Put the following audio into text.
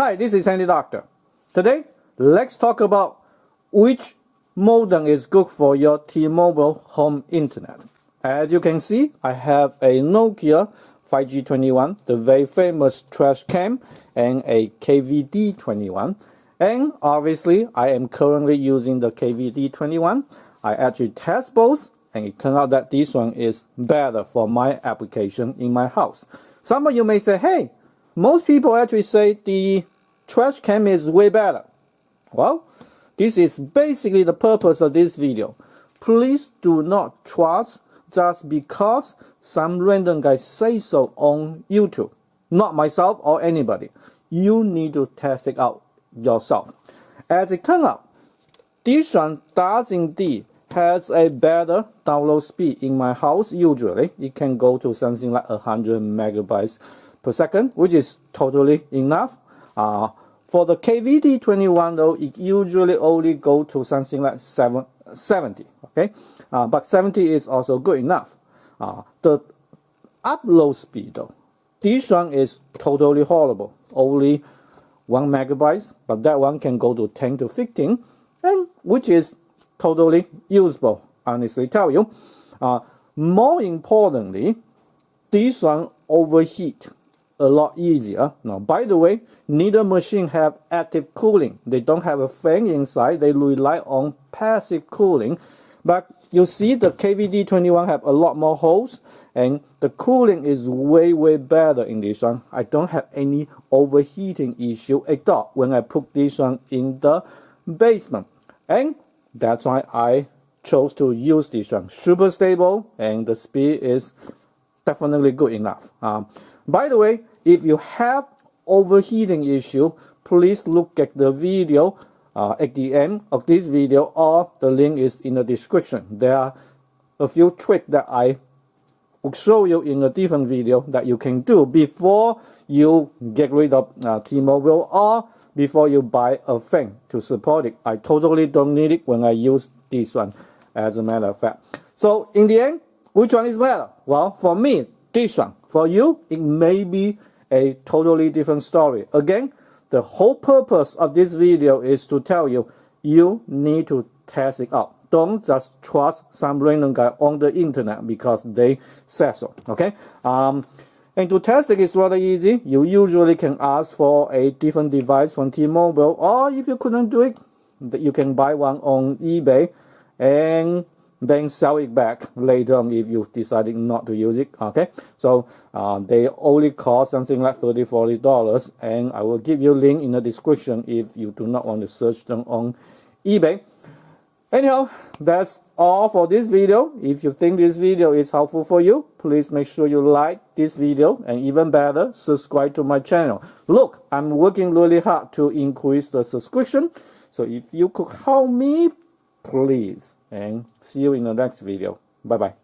Hi, this is Handy Doctor. Today, let's talk about which modem is good for your T-Mobile home internet. As you can see, I have a Nokia kvd21, the very famous Trashcan, and a kvd21. And obviously, I am currently using the kvd21. I actually test both, and it turned out that this one is better for my application in my house. Some of you may say, hey, most people actually say the Trashcan is way better. Well, this is basically the purpose of this video. Please do not trust just because some random guy say so on YouTube. Not myself or anybody. You need to test it out yourself. As it turns out, this one does indeed has a better download speed in my house. Usually, it can go to something like 100 megabytes per second, which is totally enough. For the kvd21 though, it usually only go to something like 70. Okay, but 70 is also good enough. The upload speed though, this one is totally horrible. Only 1 megabytes, but that one can go to 10 to 15, and which is totally usable. Honestly, tell you. More importantly, this one overheat a lot easier. Now, by the way, neither machine have active cooling. They don't have a fan inside. They rely on passive cooling. But you see the kvd21 have a lot more holes, and the cooling is way better in this one. I don't have any overheating issue at all when I put this one in the basement. And that's why I chose to use this one. Super stable, and the speed is definitely good enough. By the way, if you have overheating issue, please look at the video at the end of this video, or the link is in the description. There are a few tricks that I will show you in a different video that you can do before you get rid of T-Mobile or before you buy a fan to support it. I totally don't need it when I use this one, as a matter of fact. So in the end, which one is better? Well, for me, this one. For you, it may be a totally different story. Again, the whole purpose of this video is to tell you, you need to test it out. Don't just trust some random guy on the internet because they said so, okay? And to test it is rather easy. You usually can ask for a different device from T-Mobile, or if you couldn't do it, you can buy one on eBay and then sell it back later on if you decided not to use it. Okay, so they only cost something like $30–40, and I will give you a link in the description if you do not want to search them on eBay. Anyhow, that's all for this video. If you think this video is helpful for you, please make sure you like this video, and even better, subscribe to my channel. Look, I'm working really hard to increase the subscription, so if you could help me, please. And see you in the next video. Bye bye.